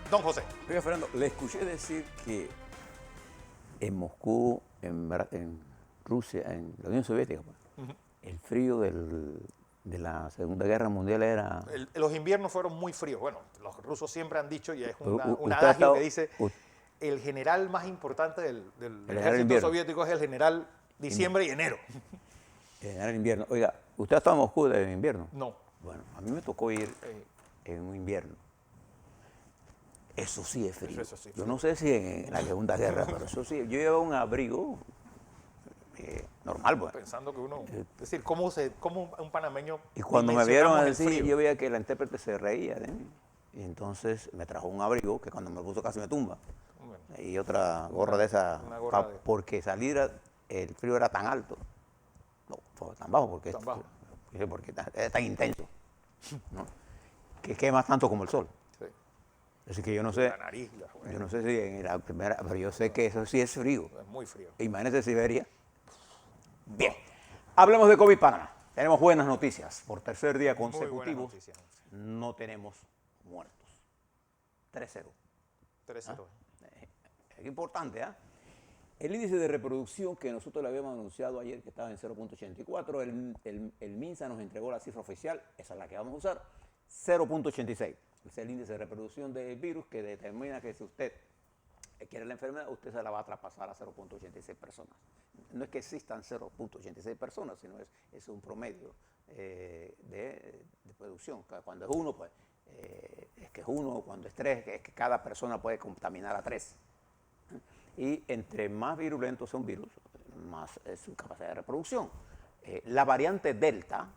Don José. Oiga, Fernando, le escuché decir que en Moscú, en Rusia, en la Unión Soviética, pues, el frío de la Segunda Guerra Mundial era... Los inviernos fueron muy fríos. Bueno, los rusos siempre han dicho, y es Pero un usted ha adagio estado... que dice, el general más importante del El ejército invierno. soviético es el general diciembre y enero. Era el invierno. Oiga, ¿usted ha estado en Moscú de invierno? No. Bueno, a mí me tocó ir en un invierno. Eso sí es frío. Eso sí, Yo frío. no sé si en la Segunda Guerra, pero eso sí. Yo llevaba un abrigo normal, pues. Pensando que uno... Es decir, ¿cómo un panameño Y cuando me vieron dimensionamos el así, frío? yo veía que la intérprete se reía de mí. Y entonces me trajo un abrigo que cuando me puso casi me tumba. Bueno, Y otra gorra de esa, una gorra de... porque el frío era tan alto. No, fue tan bajo, porque, Tan bajo. porque es tan intenso, ¿no? Que quema tanto como el sol. Sí. Así que yo no sé, La nariz, yo no sé si en la primera, pero yo sé que eso sí es frío. es muy frío. Imagínese Siberia. Bien, hablemos de COVID Panamá. Tenemos buenas noticias. Por tercer día Muy buena consecutivo noticia. no tenemos muertos. 3-0. 3-0. Es importante, ¿ah? El índice de reproducción que nosotros le habíamos anunciado ayer, que estaba en 0.84, el MINSA nos entregó la cifra oficial, esa es la que vamos a usar, 0.86. Es el índice de reproducción del virus que determina que si usted quiere la enfermedad, usted se la va a traspasar a 0.86 personas. No es que existan 0.86 personas, sino es un promedio de producción. Cuando es uno, pues es que es uno, cuando es tres, es que cada persona puede contaminar a tres. Y entre más virulentos son virus, más es su capacidad de reproducción. La variante Delta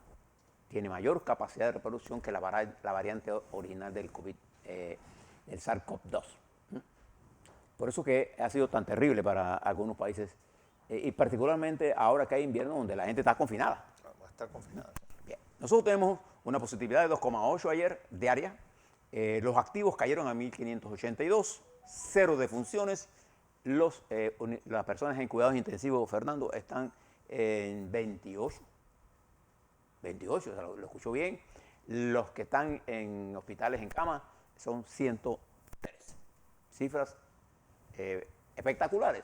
tiene mayor capacidad de reproducción que la variante original del COVID, el SARS-CoV-2. Por eso que ha sido tan terrible para algunos países, y particularmente ahora que hay invierno donde la gente está confinada. Va a estar confinada. Bien. Nosotros tenemos una positividad de 2,8 ayer diaria. Los activos cayeron a 1.582, 0 defunciones. Las personas en cuidados intensivos, Fernando, están en 28. 28, o sea, lo escucho bien. Los que están en hospitales en cama son 103. Cifras espectaculares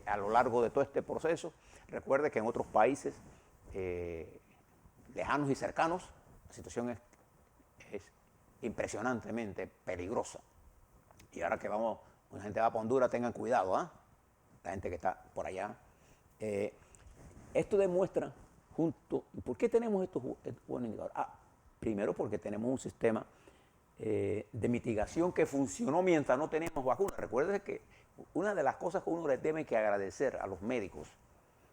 a lo largo de todo este proceso. Recuerde que en otros países lejanos y cercanos la situación es impresionantemente peligrosa. Y ahora que vamos, una gente va para Honduras, tengan cuidado, ¿ah? La gente que está por allá. Esto demuestra ¿por qué tenemos estos buenos indicadores? Primero porque tenemos un sistema de mitigación que funcionó mientras no teníamos vacunas. Recuerden que una de las cosas que uno le tiene que agradecer a los médicos,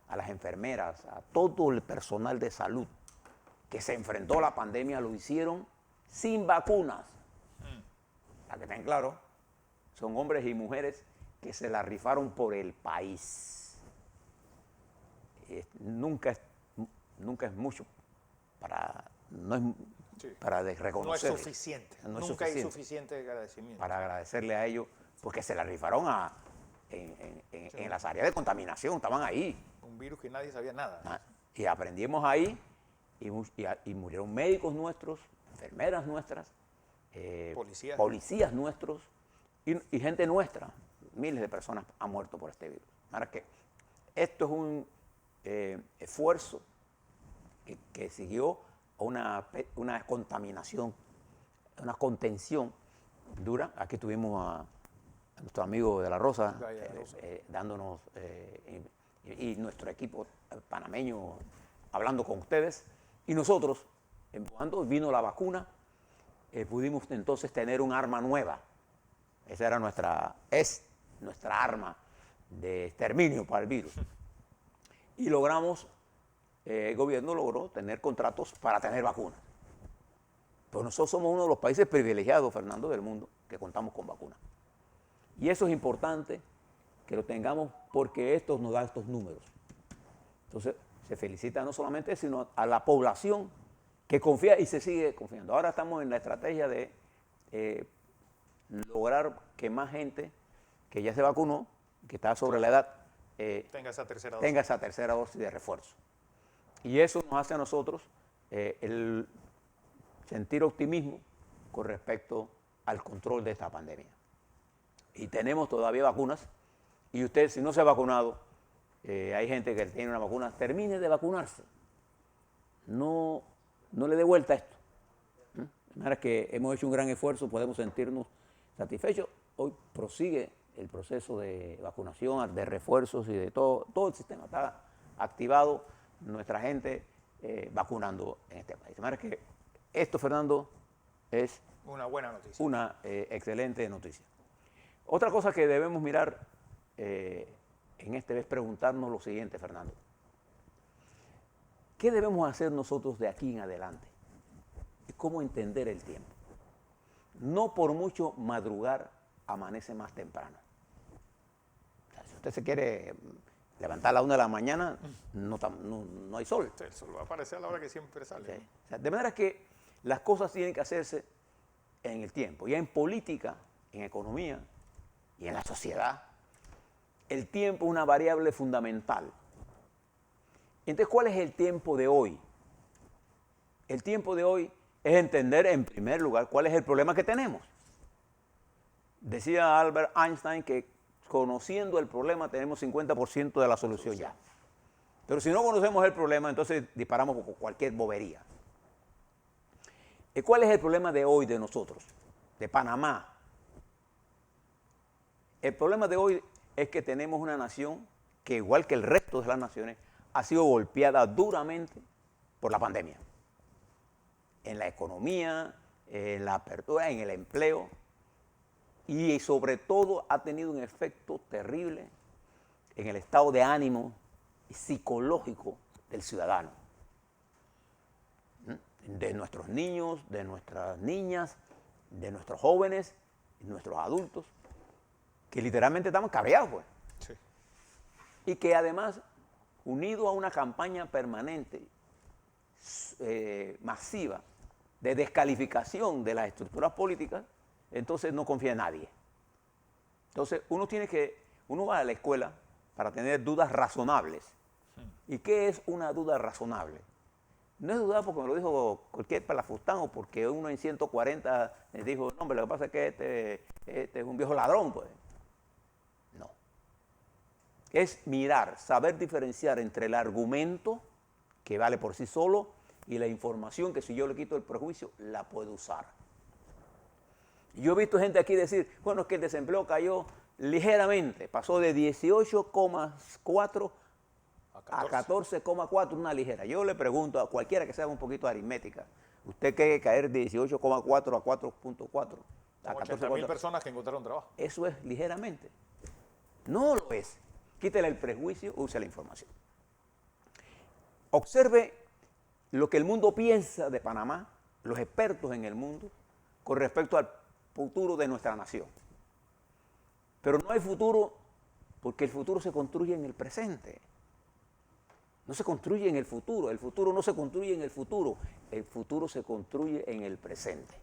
a las enfermeras, a todo el personal de salud que se enfrentó a la pandemia, lo hicieron sin vacunas. Para que estén claros, son hombres y mujeres que se la rifaron por el país. Nunca es mucho para, para reconocer. No es suficiente. Nunca suficiente hay suficiente agradecimiento. para agradecerle a ellos, porque se la rifaron en las áreas de contaminación, estaban ahí. Un virus que nadie sabía nada. Y aprendimos ahí, y murieron médicos nuestros, enfermeras nuestras, policías nuestros, y gente nuestra. Miles de personas han muerto por este virus. Ahora que esto es un esfuerzo que siguió a una contaminación, una contención dura. Aquí tuvimos a nuestro amigo de la Rosa dándonos, y nuestro equipo panameño hablando con ustedes, y nosotros, cuando vino la vacuna, pudimos entonces tener un arma nueva. Esa era nuestra arma de exterminio para el virus. Y logramos, el gobierno logró tener contratos para tener vacunas. Pero nosotros somos uno de los países privilegiados, Fernando, del mundo, que contamos con vacunas. Y eso es importante que lo tengamos porque esto nos da estos números. Entonces, se felicita no solamente, sino a la población que confía y se sigue confiando. Ahora estamos en la estrategia de lograr que más gente que ya se vacunó, que está sobre la edad, tenga esa tercera dosis de refuerzo. Y eso nos hace a nosotros el sentir optimismo con respecto al control de esta pandemia. Y tenemos todavía vacunas, y usted, si no se ha vacunado, hay gente que tiene una vacuna, termine de vacunarse. No le dé vuelta a esto. De manera que hemos hecho un gran esfuerzo, podemos sentirnos satisfechos. Hoy prosigue el proceso de vacunación, de refuerzos y de todo el sistema está activado, nuestra gente vacunando en este país. De manera que esto, Fernando, es una buena noticia. Una excelente noticia. Otra cosa que debemos mirar en este es preguntarnos lo siguiente, Fernando. ¿Qué debemos hacer nosotros de aquí en adelante? ¿Cómo entender el tiempo? No por mucho madrugar amanece más temprano. O sea, si usted se quiere levantar a la 1 de la mañana, no hay sol. El sol va a aparecer a la hora que siempre sale. Sí. O sea, de manera que las cosas tienen que hacerse en el tiempo. Ya en política, en economía y en la sociedad, el tiempo es una variable fundamental. Entonces, ¿cuál es el tiempo de hoy? El tiempo de hoy es entender, en primer lugar, cuál es el problema que tenemos. Decía Albert Einstein que conociendo el problema tenemos 50% de la solución ya. Pero si no conocemos el problema, entonces disparamos con cualquier bobería. ¿Y cuál es el problema de hoy de nosotros, de Panamá? El problema de hoy es que tenemos una nación que, igual que el resto de las naciones, ha sido golpeada duramente por la pandemia. En la economía, en la apertura, en el empleo, y sobre todo ha tenido un efecto terrible en el estado de ánimo psicológico del ciudadano. De nuestros niños, de nuestras niñas, de nuestros jóvenes, de nuestros adultos, que literalmente estamos cabreados, pues. Sí. Y que además, unido a una campaña permanente, masiva, de descalificación de las estructuras políticas, entonces no confía en nadie. Entonces uno va a la escuela para tener dudas razonables. ¿Y qué es una duda razonable? No es dudar porque me lo dijo cualquier palafustán o porque uno en 140 dijo, no, hombre, lo que pasa es que este es un viejo ladrón, pues. No. Es mirar, saber diferenciar entre el argumento, que vale por sí solo, y la información que si yo le quito el prejuicio, la puedo usar. Yo he visto gente aquí decir, bueno, es que el desempleo cayó ligeramente, pasó de 18,4 a 14,4, una ligera. Yo le pregunto a cualquiera que sea un poquito de aritmética, ¿usted cree que caer de 18,4 a 4,4? A 80.000 personas que encontraron trabajo. Eso es ligeramente. No lo es. Quítele el prejuicio, use la información. Observe lo que el mundo piensa de Panamá, los expertos en el mundo, con respecto al futuro de nuestra nación. Pero no hay futuro porque el futuro se construye en el presente. No se construye en el futuro no se construye en el futuro se construye en el presente.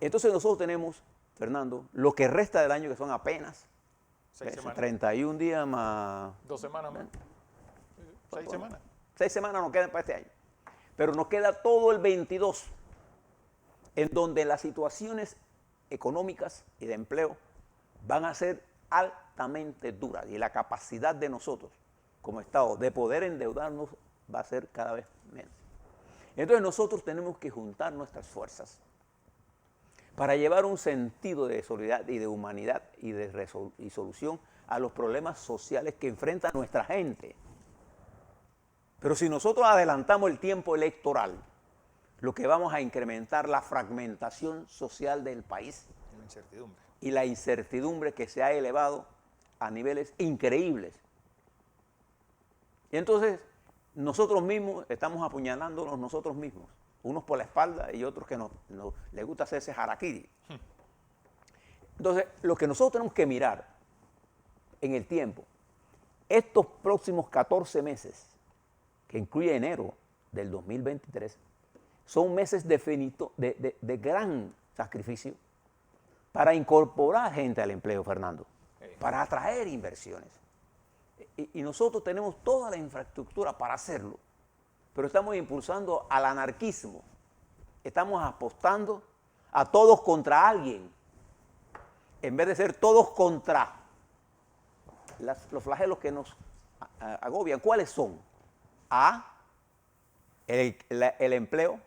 Entonces nosotros tenemos, Fernando, lo que resta del año, que son apenas 31 días más... 2 semanas más. 6 semanas. 6 semanas nos quedan para este año. Pero nos queda todo el 22, en donde las situaciones económicas y de empleo van a ser altamente duras y la capacidad de nosotros como Estado de poder endeudarnos va a ser cada vez menos. Entonces nosotros tenemos que juntar nuestras fuerzas para llevar un sentido de solidaridad y de humanidad y solución a los problemas sociales que enfrenta nuestra gente. Pero si nosotros adelantamos el tiempo electoral, lo que vamos a incrementar la fragmentación social del país. La incertidumbre. Y la incertidumbre que se ha elevado a niveles increíbles. Y entonces nosotros mismos estamos apuñalándonos nosotros mismos, unos por la espalda y otros que les gusta hacerse harakiri. Entonces, lo que nosotros tenemos que mirar en el tiempo, estos próximos 14 meses, que incluye enero del 2023, son meses de gran sacrificio para incorporar gente al empleo, Fernando, para atraer inversiones. Y nosotros tenemos toda la infraestructura para hacerlo, pero estamos impulsando al anarquismo, estamos apostando a todos contra alguien, en vez de ser todos contra los flagelos que nos agobian. ¿Cuáles son? A, el empleo,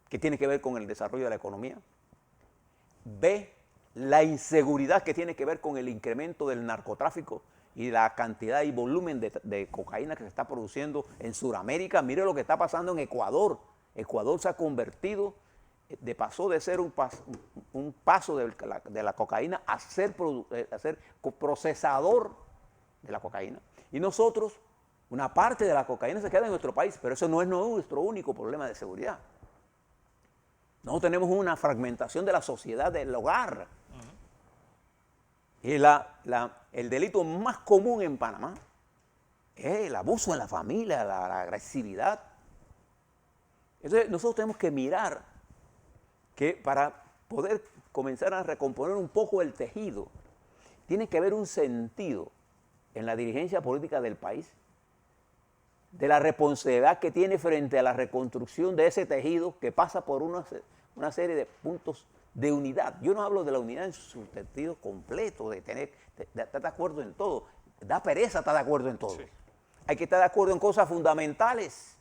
que tiene que ver con el desarrollo de la economía. B, la inseguridad, que tiene que ver con el incremento del narcotráfico y la cantidad y volumen de cocaína que se está produciendo en Sudamérica. Mire lo que está pasando en Ecuador. Ecuador se ha convertido, pasó de ser un paso de la cocaína a ser procesador de la cocaína. Y nosotros, una parte de la cocaína se queda en nuestro país, pero eso no es nuestro único problema de seguridad. Nosotros tenemos una fragmentación de la sociedad, del hogar. Y el delito más común en Panamá es el abuso en la familia, la agresividad. Entonces nosotros tenemos que mirar que para poder comenzar a recomponer un poco el tejido, tiene que haber un sentido en la dirigencia política del país, de la responsabilidad que tiene frente a la reconstrucción de ese tejido que pasa por una serie de puntos de unidad. Yo no hablo de la unidad en su sentido completo, de estar de acuerdo en todo. Da pereza estar de acuerdo en todo. Sí. Hay que estar de acuerdo en cosas fundamentales.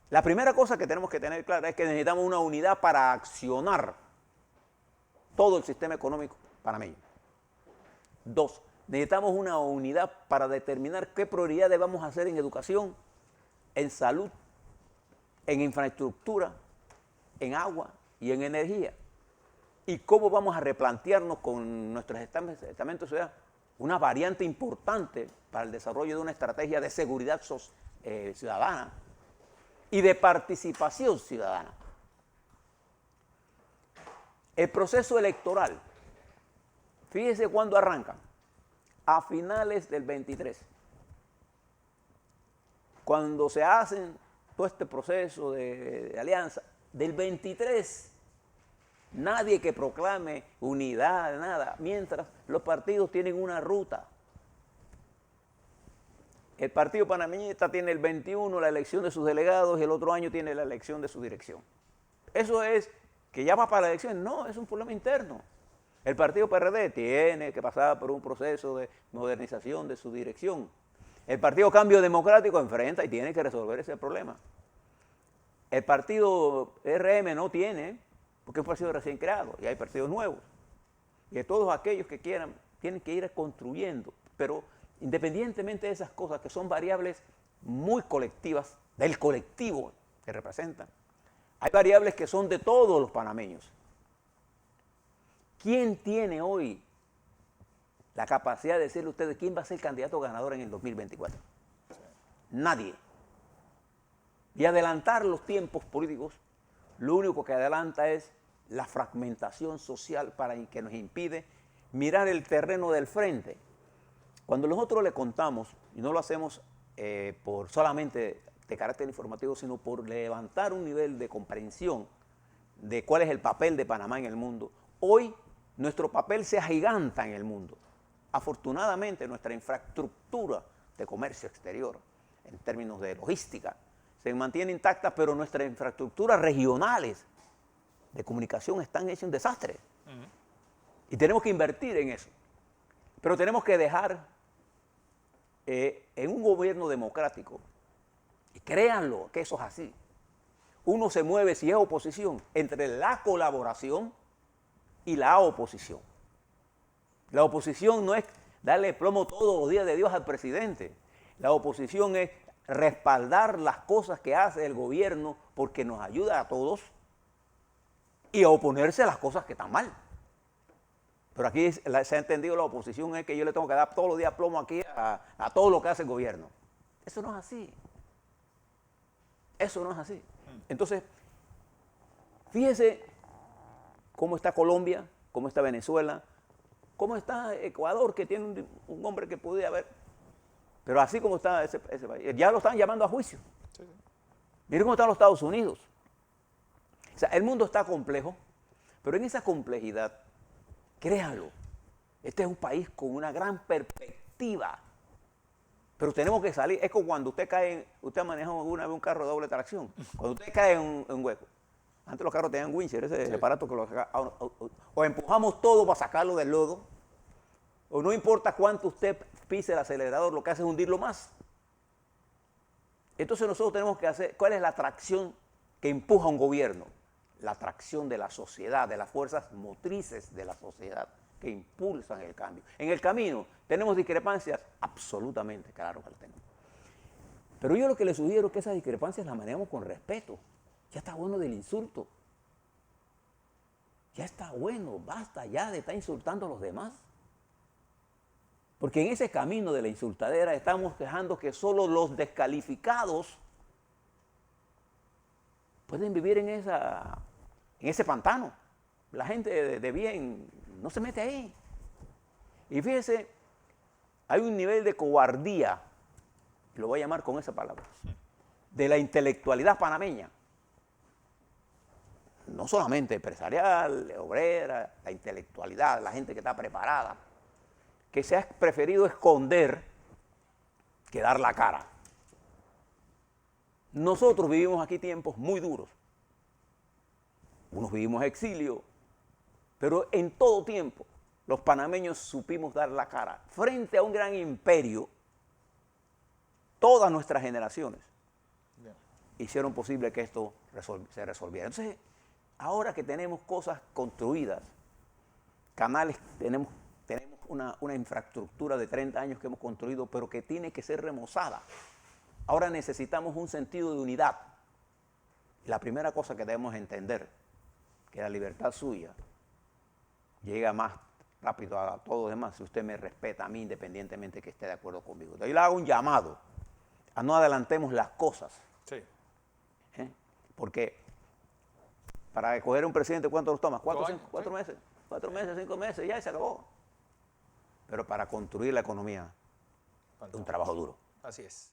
La primera cosa que tenemos que tener clara es que necesitamos una unidad para accionar todo el sistema económico panameño. 2, necesitamos una unidad para determinar qué prioridades vamos a hacer en educación, en salud, en infraestructura, en agua y en energía. Y cómo vamos a replantearnos con nuestros estamentos de sociedad una variante importante para el desarrollo de una estrategia de seguridad ciudadana y de participación ciudadana. El proceso electoral, fíjese cuándo arranca, a finales del 23, cuando se hacen todo este proceso de alianza, del 23, nadie que proclame unidad, nada, mientras los partidos tienen una ruta. El Partido Panameñista tiene el 21 la elección de sus delegados y el otro año tiene la elección de su dirección. Eso es que ya va para la elección. No, es un problema interno. El Partido PRD tiene que pasar por un proceso de modernización de su dirección. El Partido Cambio Democrático enfrenta y tiene que resolver ese problema. El Partido RM no tiene, porque es un partido recién creado y hay partidos nuevos. Y todos aquellos que quieran tienen que ir construyendo, pero independientemente de esas cosas que son variables muy colectivas, del colectivo que representan, hay variables que son de todos los panameños. ¿Quién tiene hoy la capacidad de decirle a ustedes quién va a ser el candidato ganador en el 2024? Nadie. Y adelantar los tiempos políticos, lo único que adelanta es la fragmentación social que nos impide mirar el terreno del frente. Cuando nosotros le contamos, y no lo hacemos por solamente de carácter informativo, sino por levantar un nivel de comprensión de cuál es el papel de Panamá en el mundo, hoy nuestro papel se agiganta en el mundo. Afortunadamente nuestra infraestructura de comercio exterior, en términos de logística, se mantiene intacta, pero nuestras infraestructuras regionales de comunicación están hechas un desastre. Y tenemos que invertir en eso. Pero tenemos que dejar en un gobierno democrático, y créanlo que eso es así, uno se mueve, si es oposición, entre la colaboración y la oposición. La oposición no es darle plomo todos los días de Dios al presidente. La oposición es respaldar las cosas que hace el gobierno porque nos ayuda a todos y a oponerse a las cosas que están mal. Pero aquí se ha entendido la oposición es que yo le tengo que dar todos los días plomo aquí a todo lo que hace el gobierno. Eso no es así. Eso no es así. Entonces, fíjese cómo está Colombia, cómo está Venezuela, cómo está Ecuador, que tiene un hombre que podía haber. Pero así como está ese país, ya lo están llamando a juicio. Sí. Miren cómo están los Estados Unidos. O sea, el mundo está complejo, pero en esa complejidad, créanlo, este es un país con una gran perspectiva. Pero tenemos que salir. Es como cuando usted cae, usted ha manejado alguna vez un carro de doble tracción. Cuando usted cae en un hueco, Antes los carros tenían wincher, ese aparato que lo saca. O empujamos todo para sacarlo del lodo, o no importa cuánto usted pise el acelerador, lo que hace es hundirlo más. Entonces nosotros tenemos que hacer, ¿cuál es la atracción que empuja a un gobierno? La atracción de la sociedad, de las fuerzas motrices de la sociedad que impulsan el cambio. En el camino, ¿tenemos discrepancias? Absolutamente, claro que las tenemos. Pero yo lo que le sugiero es que esas discrepancias las manejemos con respeto. Ya está bueno del insulto. Ya está bueno, basta ya de estar insultando a los demás. Porque en ese camino de la insultadera estamos dejando que solo los descalificados pueden vivir en ese pantano. La gente de bien no se mete ahí. Y fíjese, hay un nivel de cobardía, lo voy a llamar con esa palabra, de la intelectualidad panameña. No solamente empresarial, obrera, la intelectualidad, la gente que está preparada, que se ha preferido esconder que dar la cara. Nosotros vivimos aquí tiempos muy duros. Unos vivimos exilio, pero en todo tiempo los panameños supimos dar la cara frente a un gran imperio. Todas nuestras generaciones hicieron posible que esto se resolviera. Entonces, ahora que tenemos cosas construidas, canales, tenemos una infraestructura de 30 años que hemos construido, pero que tiene que ser remozada. Ahora necesitamos un sentido de unidad. La primera cosa que debemos entender, que la libertad suya llega más rápido a todos los demás si usted me respeta a mí independientemente que esté de acuerdo conmigo. Yo le hago un llamado a no adelantemos las cosas. Sí. Porque para escoger un presidente, ¿cuánto nos toma? ¿4 meses? 4 meses, 5 meses, ya se acabó. Pero para construir la economía es un trabajo duro. Así es.